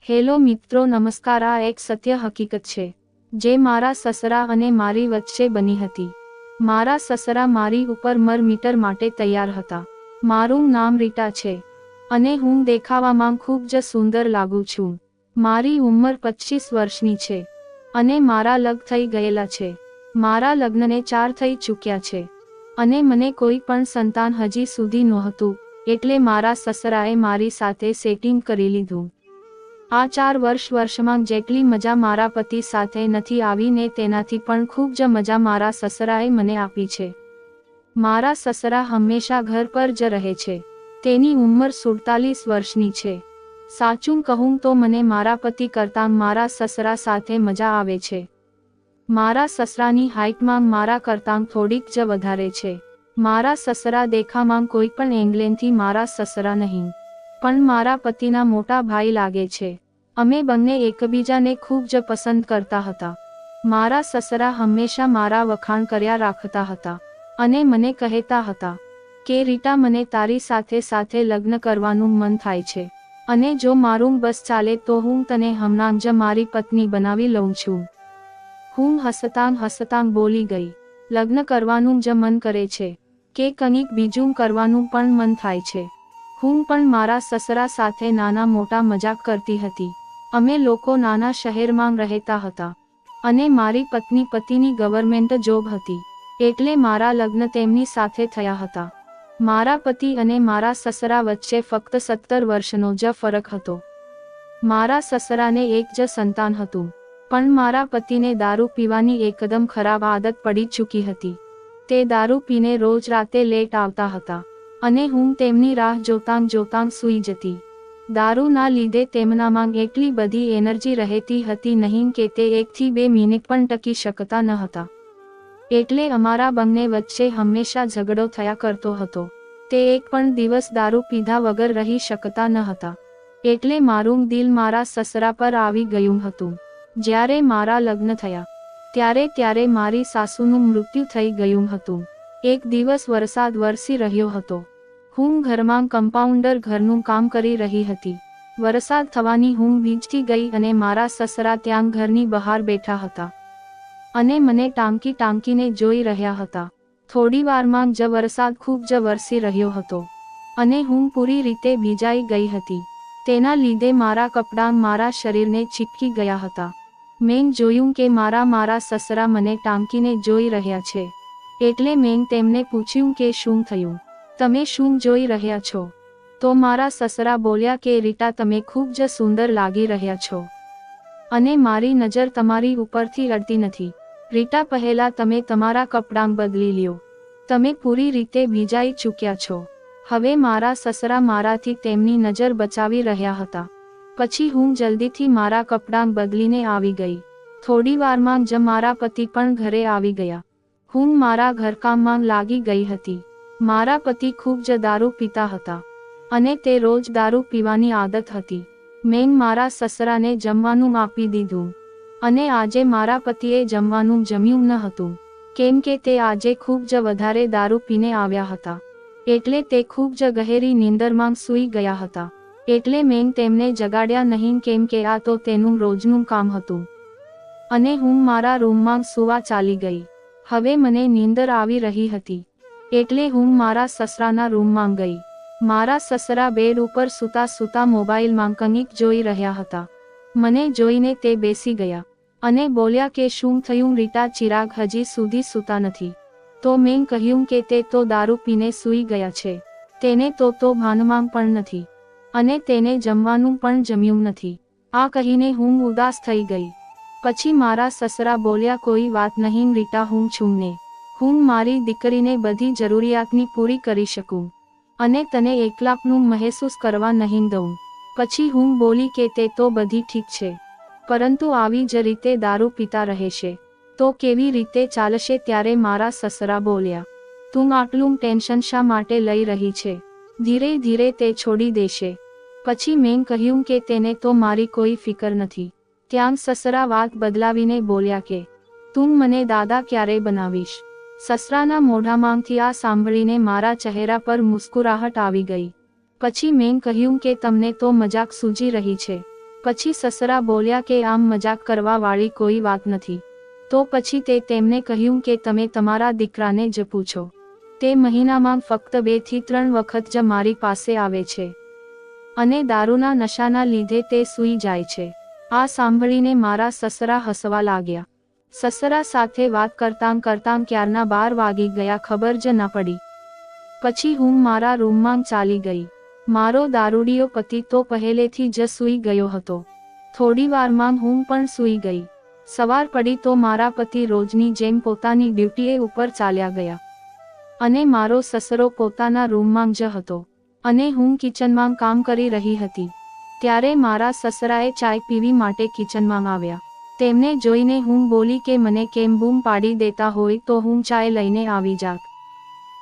Hello મિત્રો, નમસ્કાર। આ એક સત્ય હકીકત છે જે મારા સસરા અને મારી વચ્ચે બની હતી। મારા સસરા મારી ઉપર મીટર માટે તૈયાર હતા। મારું નામ રીટા છે અને હું દેખાવામાં ખૂબ જ સુંદર લાગુ છું। મારી ઉંમર 25 વર્ષની છે અને મારા લગ્ન થઈ ગયેલા છે। મારા લગ્નને 4 થઈ ચૂક્યા છે અને મને કોઈ પણ સંતાન હજી સુધી નહોતું, એટલે મારા સસરાએ મારી સાથે સેટિંગ કરી લીધું। આ 4 વર્ષમાં જેટલી મજા મારા પતિ સાથે નથી આવી ને તેનાથી પણ ખૂબ જ મજા મારા સસરાએ મને આપી છે। મારા સસરા હંમેશા ઘર પર જ રહે છે। તેની ઉંમર 47 વર્ષની છે। સાચું કહું તો મને મારા પતિ કરતાં મારા સસરા સાથે મજા આવે છે। મારા સસરાની હાઇટમાં મારા કરતાં થોડીક જ વધારે છે। મારા સસરા દેખામાં કોઈ પણ એંગલેથી મારા સસરા નહીં, પણ મારા પતિના મોટા ભાઈ લાગે છે। અમે બંને એકબીજાને ખૂબ જ પસંદ કરતા હતા। મારા સસરા હંમેશા મારા વખાણ કર્યા રાખતા હતા અને મને કહેતા હતા કે રીટા, મને તારી સાથે લગ્ન કરવાનું મન થાય છે અને જો મારું બસ ચાલે તો હું તને હમણાં જ મારી પત્ની બનાવી લઉં છું। હું હસતાં બોલી ગઈ, લગ્ન કરવાનું જ મન કરે છે કે કંઈક બીજું કરવાનું પણ મન થાય છે? હું પણ મારા સસરા સાથે નાના મોટા મજાક કરતી હતી। અમે લોકો નાના શહેરમાં રહેતા હતા અને મારી પતિની ગવર્મેન્ટ જોબ હતી, એટલે મારા લગ્ન તેમની સાથે થયા હતા। મારા પતિ અને મારા સસરા વચ્ચે ફક્ત 17 વર્ષનો જ ફરક હતો। મારા સસરાને એક જ સંતાન હતું, પણ મારા પતિને દારૂ પીવાની એકદમ ખરાબ આદત પડી ચૂકી હતી। તે દારૂ પીને રોજ રાતે લેટ આવતા હતા અને હું તેમની રાહ જોતાં સૂઈ જતી। દારૂના લીધે તેમનામાં એટલી બધી એનર્જી રહેતી હતી નહીં કે તે 1 થી 2 મિનિટ પણ ટકી શકતા ન હતા, એટલે અમારા બંને વચ્ચે હંમેશા ઝઘડો થયા કરતો હતો। તે એક પણ દિવસ દારૂ પીધા વગર રહી શકતા ન હતા, એટલે મારું દિલ મારા સસરા પર આવી ગયું હતું। જ્યારે મારા લગ્ન થયા ત્યારે મારી સાસુનું મૃત્યુ થઈ ગયું હતું। એક દિવસ વરસાદ વરસી રહ્યો હતો। હું ઘરમાં કમ્પાઉન્ડર ઘરનું કામ કરી રહી હતી। વરસાદ થવાની હું ભીંજતી ગઈ અને મારા સસરા ત્યાં ઘરની બહાર બેઠા હતા અને મને ટાંકીને જોઈ રહ્યા હતા। થોડી વારમાં જ વરસાદ ખૂબ જ વરસી રહ્યો હતો અને હું પૂરી રીતે ભીંજાઈ ગઈ હતી। તેના લીધે મારા કપડાં મારા શરીરને ચીપકી ગયા હતા। મેં જોયું કે મારા સસરા મને ટાંકીને જોઈ રહ્યા છે, એટલે મેં તેમને પૂછ્યું કે શું થયું? તમે શું જોઈ રહ્યા છો? તો મારા સસરા બોલ્યા કે રીટા, તમે ખૂબ જ સુંદર લાગી રહ્યા છો અને મારી નજર તમારી ઉપરથી અડતી નથી। રીટા, પહેલા તમે તમારા કપડાં બદલી લ્યો, તમે પૂરી રીતે ભીંજાઈ ચૂક્યા છો। હવે મારા સસરા મારાથી તેમની નજર બચાવી રહ્યા હતા। પછી હું જલ્દીથી મારા કપડાં બદલીને આવી ગઈ। થોડી વારમાં જ મારા પતિ પણ ઘરે આવી ગયા। હું મારા ઘરકામમાં લાગી ગઈ હતી। મારા પતિ ખૂબ જ દારૂ પીતા હતા અને તે રોજ દારૂ પીવાની આદત હતી। મેં મારા સસરાને જમવાનું આપી દીધું અને આજે મારા પતિએ જમવાનું જમ્યું ન હતું, કેમ કે તે આજે ખૂબ જ વધારે દારૂ પીને આવ્યા હતા, એટલે તે ખૂબ જ ગહેરી નીંદરમાં સૂઈ ગયા હતા। એટલે મેં તેમને જગાડ્યા નહીં, કેમ કે આ તો તેનું રોજનું કામ હતું અને હું મારા રૂમમાં સૂવા ચાલી ગઈ। હવે મને નીંદર આવી રહી હતી, એટલે હું મારા સસરાના રૂમમાં ગઈ। મારા સસરા બેડ ઉપર સૂતા મોબાઈલમાં કંઈક જોઈ રહ્યા હતા। મને જોઈને તે બેસી ગયા અને બોલ્યા કે શું થયું રીટા, ચિરાગ હજી સુધી સૂતા નથી? તો મેં કહ્યું કે તે તો દારૂ પીને સૂઈ ગયા છે, તેને તો ભાનમાં પણ નથી અને તેને જમવાનું પણ જમ્યું નથી। આ કહીને હું ઉદાસ થઈ ગઈ। પછી મારા સસરા બોલ્યા, કોઈ વાત નહીં રીટા, હું છું ને, હું મારી દીકરીને બધી જરૂરિયાતની પૂરી કરી શકું અને તને એકલાપણું મહેસૂસ કરવા નહીં દઉં। પછી હું બોલી કે તે તો બધી ઠીક છે, પરંતુ આવી જ રીતે દારૂ પીતા રહેશે તો કેવી રીતે ચાલશે? ત્યારે મારા સસરા બોલ્યા, તું આટલું ટેન્શન શા માટે લઈ રહી છે? ધીરે ધીરે તે છોડી દેશે। પછી મેં કહ્યું કે તેને તો મારી કોઈ ફિકર નથી। ત્યાં સસરા વાત બદલાવીને બોલ્યા કે તું મને દાદા ક્યારે બનાવીશ? સસરાના મોઢામાંથી આ સાંભળીને મારા ચહેરા પર મુસ્કુરાહટ આવી ગઈ। પછી મેં કહ્યું કે તમને તો મજાક સૂજી રહી છે, પછી સસરા બોલ્યા કે આમ મજાક કરવા વાળી કોઈ વાત નથી. તો પછી તે તેમને કહ્યું કે તમે તમારા દીકરાને જ પૂછો. તે મહિનામાં ફક્ત 2 થી 3 વખત જ મારી પાસે આવે છે અને દારૂના નશાના લીધે તે સૂઈ જાય છે. આ સાંભળીને મારા સસરા હસવા લાગ્યા. સસરા સાથે વાત કરતાં કરતાં ક્યારના 12 વાગી ગયા ખબર જ ન પડી. પછી હું મારા રૂમમાં ચાલી ગઈ. મારો દારૂડિયો પતિ તો પહેલેથી જ સૂઈ ગયો હતો. થોડી વારમાં હું પણ સૂઈ ગઈ. સવાર પડી તો મારા પતિ રોજની જેમ પોતાની ડ્યુટીએ ઉપર ચાલ્યા ગયા અને મારો સસરો પોતાના રૂમમાં જ હતો અને હું કિચનમાં કામ કરી રહી હતી. ત્યારે મારા સસરાએ ચાય પીવી માટે કિચનમાં આવ્યા. તેમને જોઈને હું બોલી કે મને કેમ બૂમ પાડી દેતા હોય તો હું ચાય લઈને આવી જાત.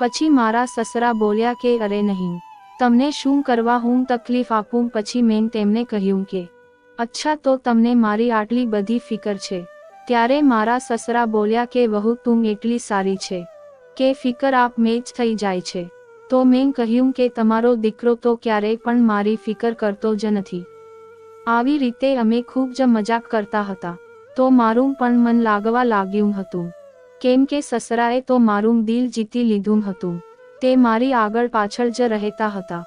પછી મારા સસરા બોલ્યા કે અરે નહીં, તમને શું કરવા હું તકલીફ આપું. પછી મેં તેમને કહ્યું કે અચ્છા તો તમને મારી આટલી બધી ફિકર છે. ત્યારે મારા સસરા બોલ્યા કે વહુ તું એટલી સારી છે કે ફિકર આપ મેં જ થઈ જાય છે. તો મેં કહ્યું કે તમારો દીકરો તો ક્યારેય પણ મારી ફિકર કરતો જ નથી. આવી રીતે અમે ખૂબ જ મજાક કરતા હતા. તો મારું પણ મન લાગવા લાગ્યું હતું કેમ કે સસરાએ તો મારું દિલ જીતી લીધું હતું. તે મારી આગળ પાછળ જ રહેતા હતા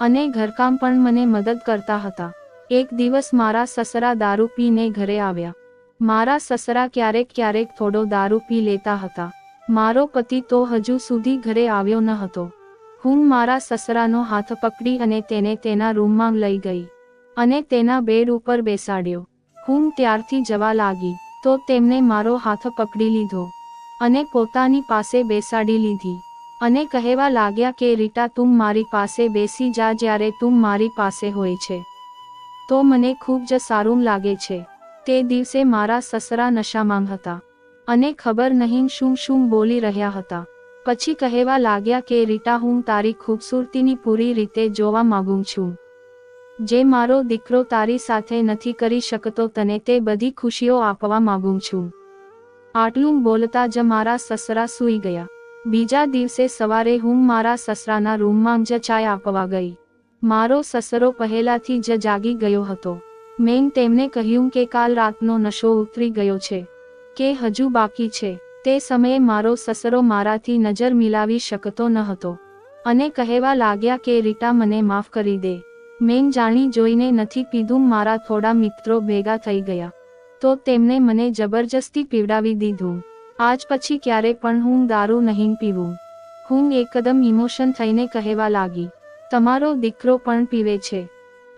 અને ઘરકામ પણ મને મદદ કરતા હતા. એક દિવસ મારા સસરા દારૂ પીને ઘરે આવ્યા. મારા સસરા ક્યારેક ક્યારેક થોડો દારૂ પી લેતા હતા. મારો પતિ તો હજુ સુધી ઘરે આવ્યો ન હતો. હું મારા સસરાનો હાથ પકડી અને તેને તેના રૂમમાં લઈ ગઈ અને તેના બેડ ઉપર બેસાડ્યો. હું ત્યારથી જવા લાગી તો તેમને મારો હાથ પકડી લીધો અને પોતાની પાસે બેસાડી લીધી અને કહેવા લાગ્યા કે રીટા તું મારી પાસે બેસી જા. જ્યારે તું મારી પાસે હોય છે તો મને ખૂબ જ સારું લાગે છે. તે દિવસે મારા સસરા નશામાં હતા અને ખબર નહીં શું શું બોલી રહ્યા હતા. પછી કહેવા લાગ્યા કે રીટા હું તારી ખૂબસૂરતીની પૂરી રીતે જોવા માંગુ છું. જે મારો દીકરો તારી સાથે નથી કરી શકતો તને તે બધી ખુશીઓ આપવા માંગુ છું. આટલું બોલતા જ મારા સસરા સૂઈ ગયા. બીજા દિવસે સવારે હું મારા સસરાના રૂમમાં જ ચાય આપવા ગઈ. મારો સસરો પહેલાથી જ જાગી ગયો હતો. મેં તેમને કહ્યું કે કાલ રાતનો નશો ઉતરી ગયો છે કે હજુ બાકી છે. તે સમયે મારો સસરો મારાથી નજર મિલાવી શકતો ન હતો અને કહેવા લાગ્યા કે રીટા મને માફ કરી દે. મેં જાણી જોઈને નથી પીધું. મારા થોડા મિત્રો ભેગા થઈ ગયા તો તેમને મને જબરજસ્તી પીવડાવી દીધું. આજ પછી ક્યારે પણ હું દારૂ નહીં પીવું. હું એકદમ ઇમોશન થઈને કહેવા લાગી તમારો દીકરો પણ પીવે છે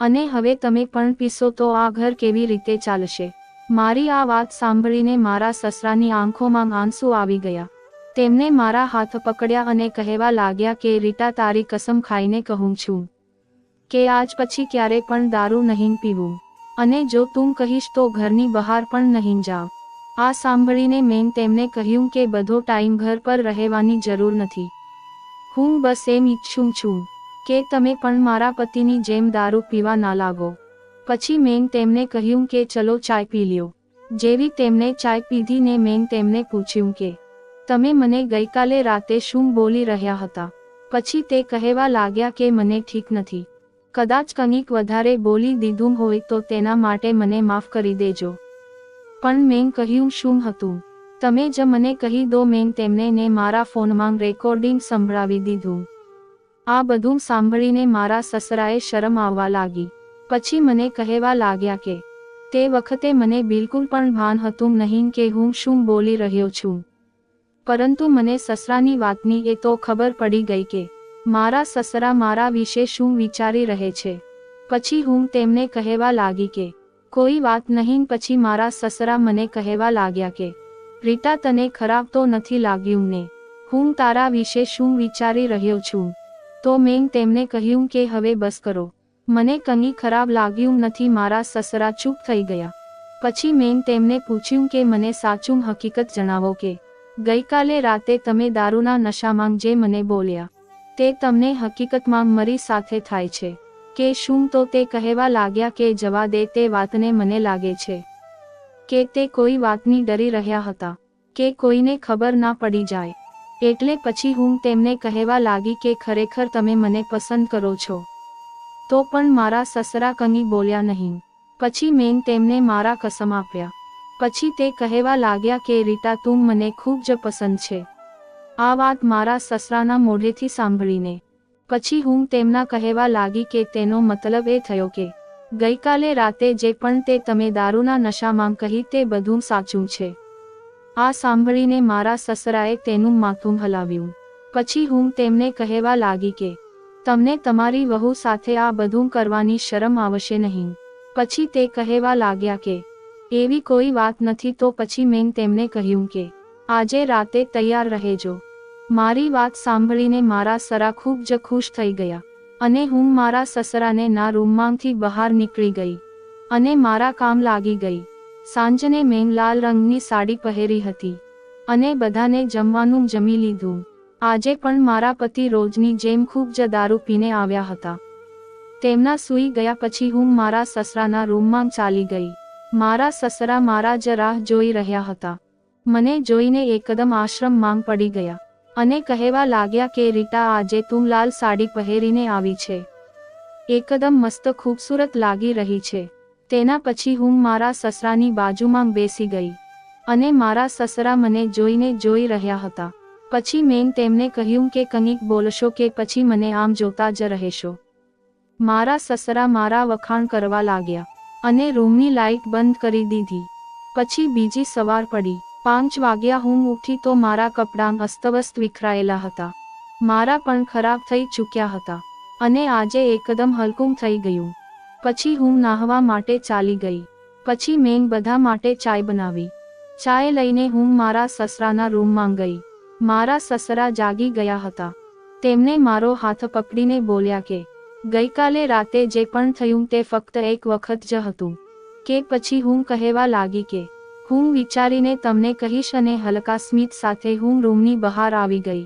અને હવે તમે પણ પીશો તો આ ઘર કેવી રીતે ચાલશે. મારી આ વાત સાંભળીને મારા સસરાની આંખોમાં આંસુ આવી ગયા. તેમને મારા હાથ પકડ્યા અને કહેવા લાગ્યા કે રીટા તારી કસમ ખાઈને કહું છું કે આજ પછી ક્યારે પણ દારૂ નહીં પીવું અને જો તું કહીશ તો ઘરની બહાર પણ નહીં જાવ. આ સાંભળીને મેં તેમને કહ્યું કે બધો ટાઈમ ઘર પર રહેવાની જરૂર નથી. હું બસ એમ ઈચ્છું છું કે તમે પણ મારા પતિની જેમ દારૂ પીવા ના લાગો. પછી મેં તેમને કહ્યું કે ચલો ચાય પી લ્યો. જેવી તેમને ચાય પીધી ને મેં તેમને પૂછ્યું કે તમે મને ગઈકાલે રાતે શું બોલી રહ્યા હતા. પછી તે કહેવા લાગ્યા કે મને ઠીક નથી. કદાચ કંઈક વધારે બોલી દીધું હોય તો તેના માટે મને માફ કરી દેજો. પણ મેં કહ્યું શું હતું તમે જ મને કહી દો. મેં તેમને ને મારા ફોનમાં રેકોર્ડિંગ સંભળાવી દીધું. આ બધું સાંભળીને મારા સસરાએ શરમ આવવા લાગી. પછી મને કહેવા લાગ્યા કે તે વખતે મને બિલકુલ પણ ભાન હતું નહીં કે હું શું બોલી રહ્યો છું. પરંતુ મને સસરાની વાતની એ તો ખબર પડી ગઈ કે મારા સસરા મારા વિશે શું વિચારી રહે છે. પછી હું તેમને કહેવા લાગી કે કોઈ વાત નહીં. પછી મારા સસરા મને કહેવા લાગ્યા કે રીટા તને ખરાબ તો નથી લાગ્યું ને, હું તારા વિશે શું વિચારી રહ્યો છું. તો મેં તેમને કહ્યું કે હવે બસ કરો, મને કંઈ ખરાબ લાગ્યું નથી. મારા સસરા ચૂપ થઈ ગયા. પછી મેં તેમને પૂછ્યું કે મને સાચું હકીકત જણાવો કે ગઈકાલે રાતે તમે દારૂના નશામાં જે મને બોલ્યા તે તમને હકીકતમાં મારી સાથે થાય છે કે શું. તો તે કહેવા લાગ્યા કે જવા દે તે વાતને. મને લાગે છે કે તે કોઈ વાતની ડરી રહ્યા હતા કે કોઈને ખબર ના પડી જાય. એટલે પછી હું તેમને કહેવા લાગી કે ખરેખર તમે મને પસંદ કરો છો. તો પણ મારા સસરા કંઈ બોલ્યા નહીં. પછી મેં તેમને મારા કસમ આપ્યા. પછી તે કહેવા લાગ્યા કે રીટા તું મને ખૂબ જ પસંદ છે. આ વાત મારા સસરાના મોઢેથી સાંભળીને પછી હું તેમના કહેવા લાગી કે તેનો મતલબ એ થયો કે ગઈકાલે રાતે જે પણ તે તમે દારૂના નશામાં કહી તે બધું સાચું છે. આ સાંભળીને મારા સસરાએ તેનું માથું હલાવ્યું. પછી હું તેમને કહેવા લાગી કે તમને તમારી વહુ સાથે આ બધું કરવાની શરમ આવશે નહીં. પછી તે કહેવા લાગ્યા કે એવી કોઈ વાત નથી. તો પછી મેં તેમને કહ્યું કે આજે રાતે તૈયાર રહેજો. મારી વાત સાંભળીને મારા સસરા ખૂબ જ ખુશ થઈ ગયા અને હું મારા સસરાને ના રૂમમાંથી બહાર નીકળી ગઈ અને મારા કામ લાગી ગઈ. સાંજને મેં લાલ રંગની સાડી પહેરી હતી અને બધાને જમવાનું જમી લીધું. આજે પણ મારા પતિ રોજની જેમ ખૂબ જ દારૂ પીને આવ્યા હતા. તેમના સૂઈ ગયા પછી હું મારા સસરાના રૂમમાં ચાલી ગઈ. મારા સસરા મારા જ રાહ જોઈ રહ્યા હતા. મને જોઈને એકદમ આશ્રમમાં પડી ગયા અને કહેવા લાગ્યા કે રીટા આજે તું લાલ સાડી પહેરીને આવી છે. એકદમ મસ્ત ખૂબસૂરત લાગી રહી છે. તેના પછી હું મારા સસરાની બાજુમાં બેસી ગઈ અને મારા સસરા મને જોઈને જોઈ રહ્યા હતા. પછી મેં તેમને કહ્યું કે કંઈક બોલશો કે પછી મને આમ જોતા જ રહેશો. મારા સસરા મારા વખાણ કરવા લાગ્યા અને રૂમની લાઇટ બંધ કરી દીધી. પછી બીજી સવાર પડી. 5 વાગ્યા હું ઉઠી તો મારા કપડાં અસ્તવ્યસ્ત વિખરાયેલા હતા. મારા પણ ખરાબ થઈ ચૂક્યા હતા અને આજે એકદમ હલકું થઈ ગયું. પછી હું નાહવા માટે ચાલી ગઈ. પછી મેં બધા માટે ચાય બનાવી. ચાય લઈને હું મારા સસરાના રૂમમાં ગઈ. મારા સસરા જાગી ગયા હતા. તેમને મારો હાથ પકડીને બોલ્યા કે ગઈકાલે રાતે જે પણ થયું તે ફક્ત એક વખત જ હતું કે પછી હું કહેવા લાગી કે હું વિચારીને તમને કહીશ અને હલકા સ્મિત સાથે હું રૂમની બહાર આવી ગઈ.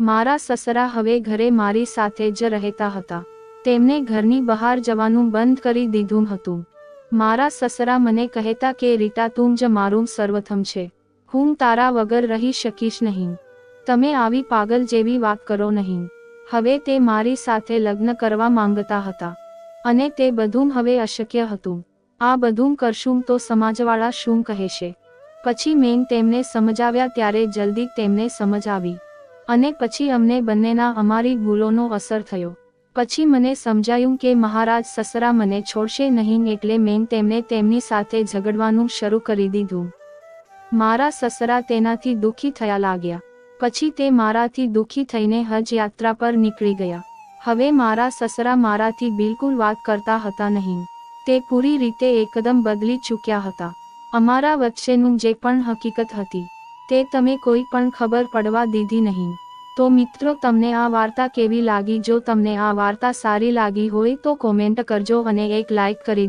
મારા સસરા હવે ઘરે મારી સાથે જ રહેતા હતા. તેમને ઘરની બહાર જવાનું બંધ કરી દીધું હતું. મારા સસરા મને કહેતા કે રીટા તું જ મારું સર્વથમ છે. હું તારા વગર રહી શકીશ નહીં. તમે આવી પાગલ જેવી વાત કરો નહીં. હવે તે મારી સાથે લગ્ન કરવા માંગતા હતા અને તે બધું હવે અશક્ય હતું. આ બધું કરશું તો સમાજવાળા શું કહેશે. પછી મેં તેમને સમજાવ્યા ત્યારે જલ્દી તેમને સમજ આવી અને પછી અમને બંનેના અમારી ભૂલોનો અસર થયો. પછી મને સમજાયું કે મહારાજ સસરા મને છોડશે નહીં એટલે મેં તેમને તેમની સાથે ઝઘડવાનું શરૂ કરી દીધું. મારા સસરા તેનાથી દુઃખી થયા લાગ્યા. પછી તે મારાથી દુઃખી થઈને હજ યાત્રા પર નીકળી ગયા. હવે મારા સસરા મારાથી બિલકુલ વાત કરતા હતા નહીં. તે પૂરી રીતે એકદમ બદલી ચૂક્યા હતા. અમારા વચ્ચેનું જે પણ હકીકત હતી તે તમે કોઈ પણ ખબર પડવા દીધી નહીં. તો મિત્રો તમને આ વાર્તા કેવી લાગી? જો તમને આ વાર્તા સારી લાગી હોય તો કોમેન્ટ કરજો અને એક લાઈક કરી દે.